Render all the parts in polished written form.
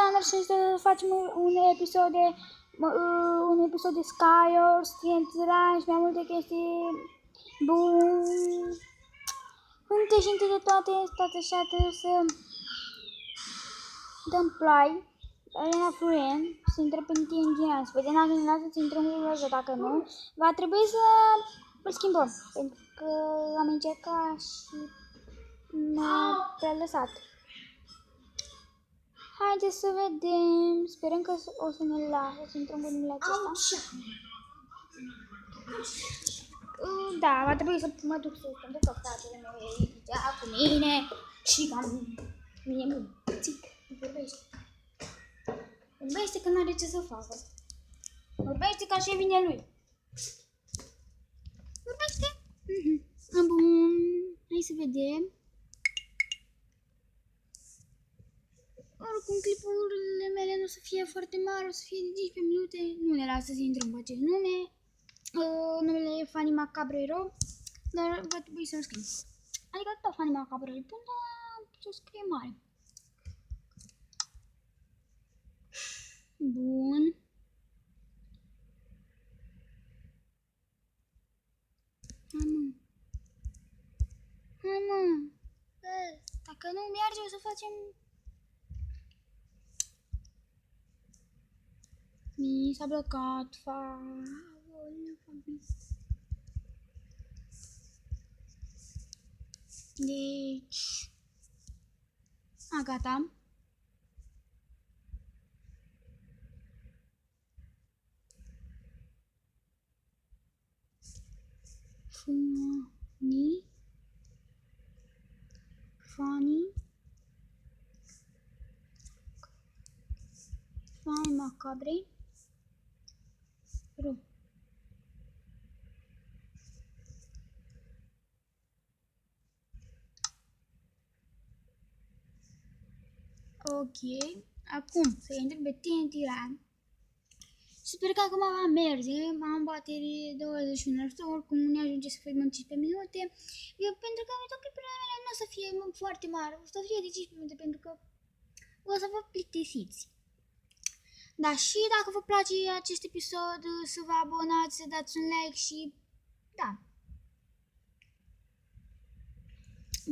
oameni și să facem un episod de Skywars, TNT Run și mai multe chestii. Bun. Întâi și întâi de toate, stați așa, trebuie să dăm play. Arena Florent, să intrăm pe TNT Run, să vedem dacă ne lasă să intrăm cu roza, dacă nu, va trebui să îl schimbăm, pentru că am încercat și m-a prea lăsat. Haideți să vedem, sperăm că o să ne lasă să intrăm cu numele acesta. Da, va trebui să mă duc să pentru că fratele meu e deja cu mine și cam mine mulțit, vorbește. Vorbește că n-are ce să facă. Vorbește ca și vine lui. Vorbește? Bun, hai să vedem. Oricum, clipurile mele nu o să fie foarte mari, o să fie de 15 minute. Nu ne lasă să intrăm cu acest nume. Numele e Fanny Macabrero, dar va trebui să-l scriu. Adică tot Fanny Macabrero, până să scrie mare. Bun. Hai mă. Dacă nu merge o să facem... Mi s-a blocat, deci... Gata. Fanny Macabre. Ok, acum să intrăm pe TNT Run. Sper că acum va merge, am baterie 21%, oricum nu ne ajunge să filmăm 15 minute, pentru că videoclipurile mele nu o să fie foarte mari, o să fie de 15 minute, pentru că o să vă plictisiți. Da, și dacă vă place acest episod, să vă abonați, să dați un like și da.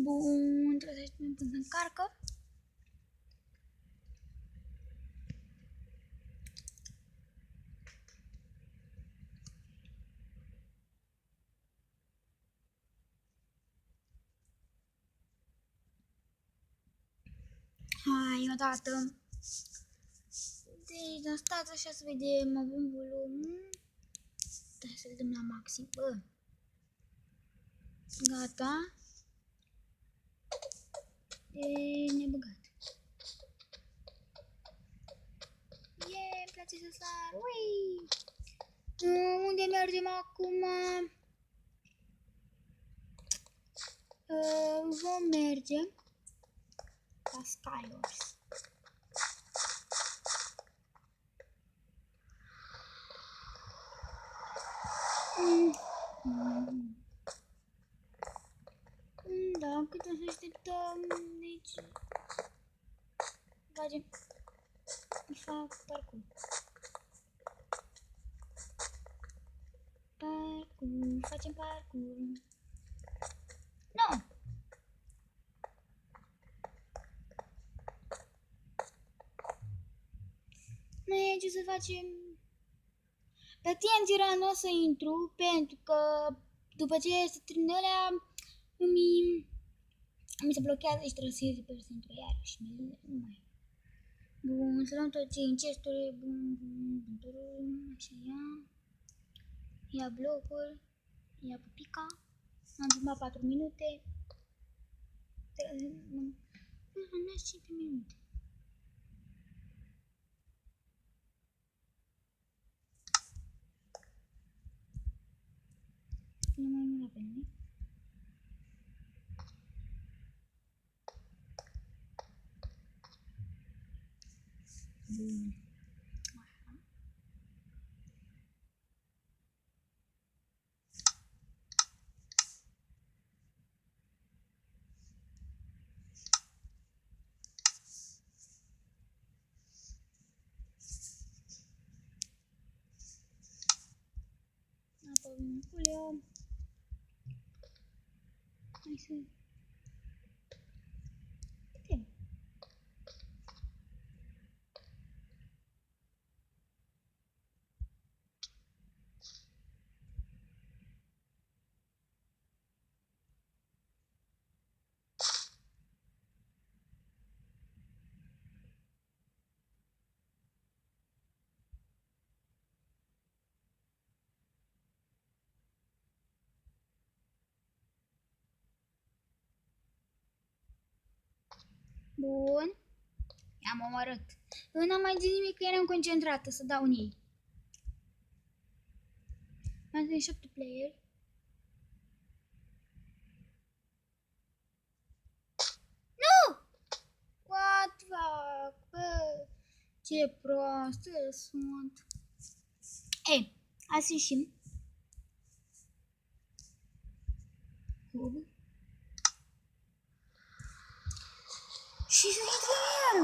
Bun, trebuie să așteptăm până se încarcă. Hai, odată. Deci, stați așa să vedem, avem volumul. Trebuie să-l dăm la maxim. Gata. E nebăgat. Îmi place să sar. Ui! Unde mergem acum? Vom merge la Skywars. Da, cât o să așteptăm, deci fac parcurs. Facem parcurs. Nu! Nu e ce să facem. Pe TNT Run o să intru, pentru că după ce se termină alea, mi se blochează și trebuie să intru iarăși. Nu mai. Bun, să luăm tot ce în chesturi. Bun, așa ia blocul, ia pupica. Am filmat 4 minute. Filmăm 5 minute. Filmăm mai repede, nu? Bun. Oleu. Hai să... Uite. Bun. I-am omorât. Eu n-am mai zis nimic că eram concentrată să dau în ei. Mai sunt 7 player. Nu! What the fuck, bă? Ce proastă sunt. Ei, hai să ieșim. Și să intrăm iar.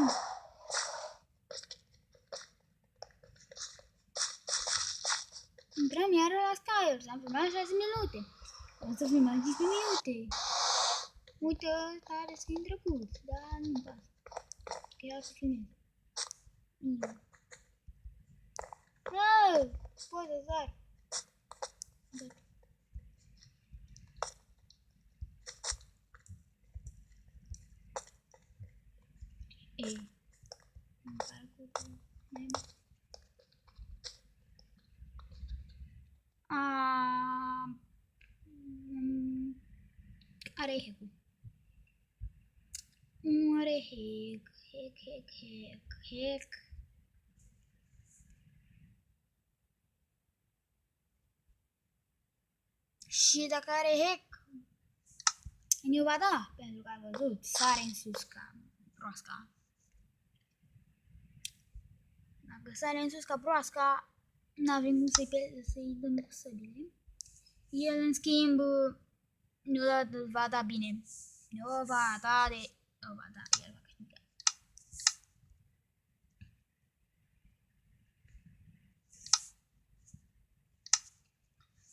Intrăm iară la Skyers. Am filmat 6 minute. O să filmăm 10 minute. Uite, ăsta are skin drăguț, dar nu-mi pasă. Că eu o să filmez. Pot să sar. Ei. Îmi pare cu... Are hack-ul. Are hack. Și dacă are hack, ne va da, pentru că a văzut, sare în sus ca proasca. Dacă sare în sus ca proasca, n-avem cum să-i dăm cu săbile. El, în schimb, nu va da bine. Nu va da, el va câștiga.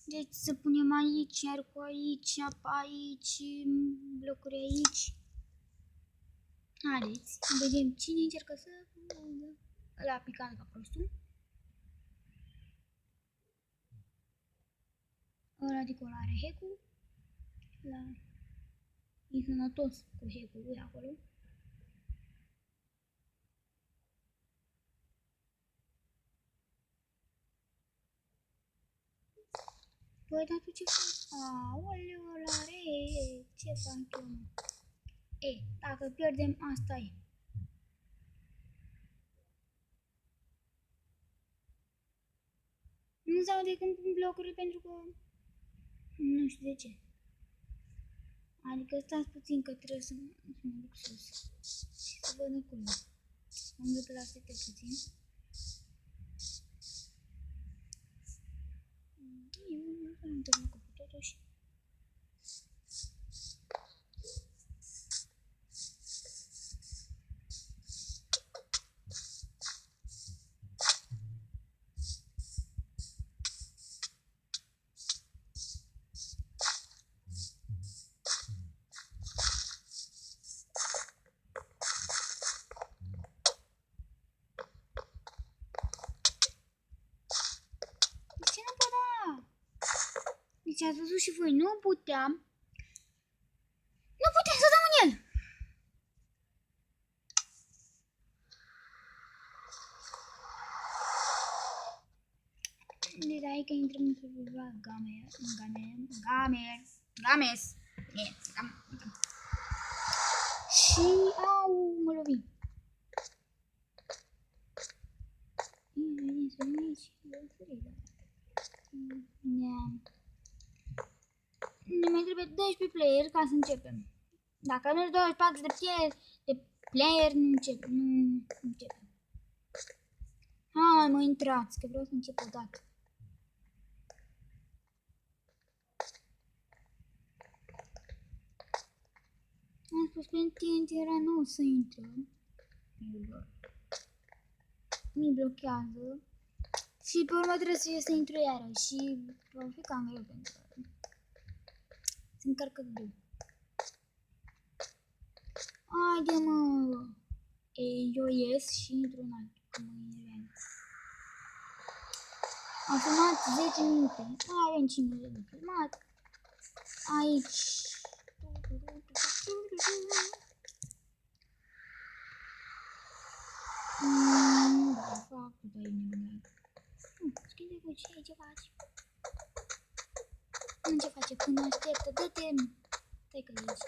Deci să punem aici, iar cu aici, apa aici, blocuri aici. Haideți, vedem cine încercă să... Ăla picat ca prostul. Ăla de acolo are hack-ul. Ăla e sănătos cu hack-ul lui acolo. Păi, dar tu ce faci? Aoleu, ăla are... Ce fac eu? Dacă pierdem, asta e. Nu se aude când pun blocurile pentru că... Nu știu de ce. Adică stați puțin că trebuie să mă duc sus. Și să văd acolo. Mă duc la sete puțin. Eu nu termin cu totuși. Deci ați văzut și voi, nu puteam să dau în el. Deci aici intrăm în survival Games. Și mă lovi. Ne mai trebuie 12 player ca să începem. Dacă nu 24 de player, nu începem. Hai mă, intrați, că vreau să încep o dată. Am spus că TNT era nou să intrăm. Mi blochează. Și pe urmă trebuie să intru iară și va fi cam greu pentru că se încarcă greu. Haide mă! Eu ies și intru în altul, că mă enervează. Am filmat 10 minute. Avem 5 minute de filmat. Aici. Da, fac cu doi minute. Scrie cu ce faci? Nu ce face până așteptă, dă-te. Stai că ești.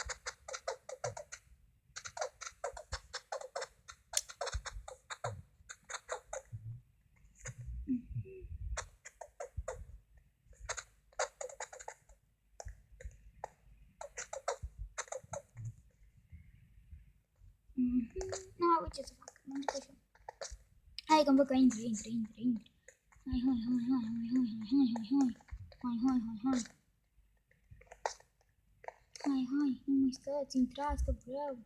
Nu am avut ce să fac, m-am jucat și eu. Hai că-mi văd că intră. Hai. Hai, nu mai stați, intrați că vreau.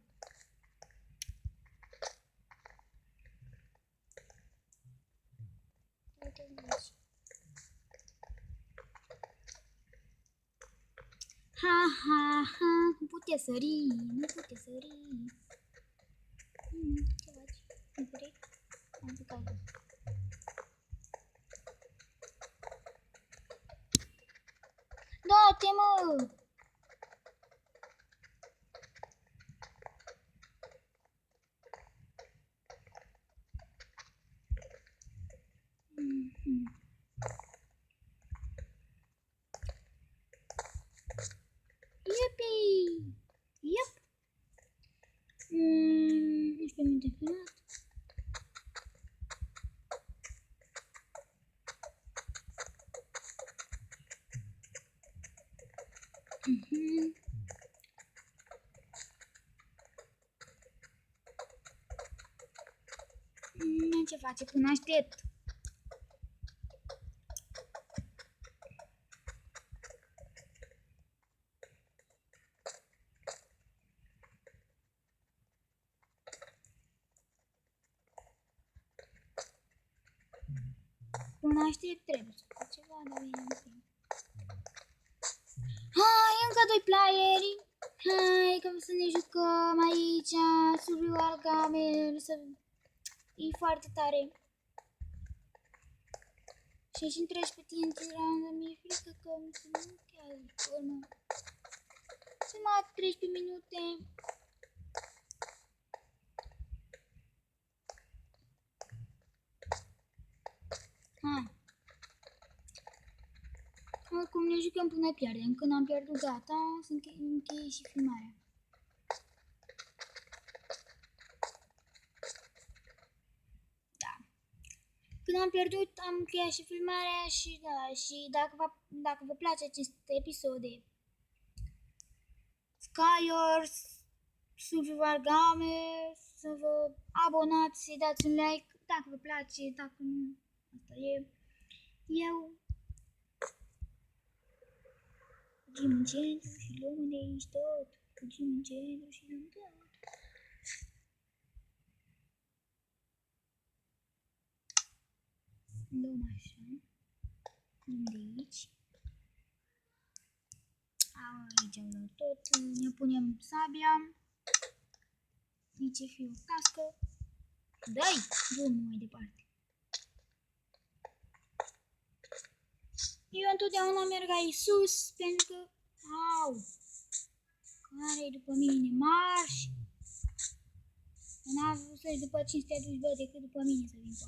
Ha, nu putea sări. Ce faci? Nu vrei? Am picat. Da-te, mă! Yuppie! Yup! 11 minute filmat. Ce face până aștept? Până aștept trebuie să fac ceva, dar bine, nu știu. Hai, încă 2 playeri. Hai, că să ne jucăm aici, survival game, să... E foarte tare. Și în 13 TNT random, mi-e frică că nu se blochează pe urmă. Filmat 13 minute. Hai. Oricum ne jucăm până pierdem. Când am pierdut, gata, să încheie și filmarea. Da. Când am pierdut, am încheiat și filmarea și da, și dacă vă place acest episod de Skywars Survival Gamer, să vă abonați, să dați un like dacă vă place, dacă nu, asta e. Eu fugim în centru și luăm de aici tot. Fugim în centru și luăm tot. Luăm așa. Luăm de aici. Aici am luat tot. Ne punem sabia. Aici e o cască. Dai! Drumul mai departe. Eu întotdeauna merg aici sus pentru că... Au! Care-i după mine? Marș! N-am vrut să-i după 500 aduci, bă, decât după mine să vin pe.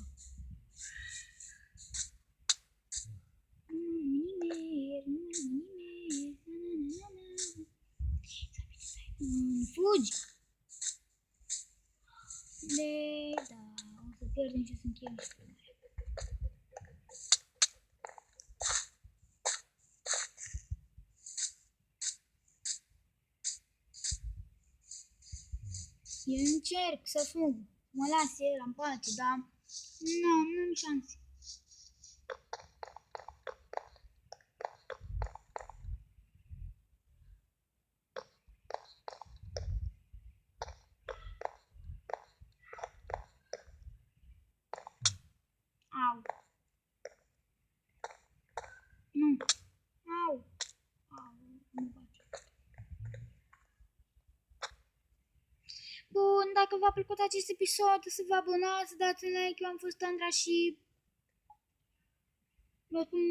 Fugi! Da, o să pierdem și o să încheiem și filmarea. Eu încerc să fug, mă las el în pace, dar nu am șanse. Au. Nu. Au. Au, nu face. Bun, dacă v-a plăcut acest episod, să vă abonați, să dați un like. Eu am fost Andra și vă spun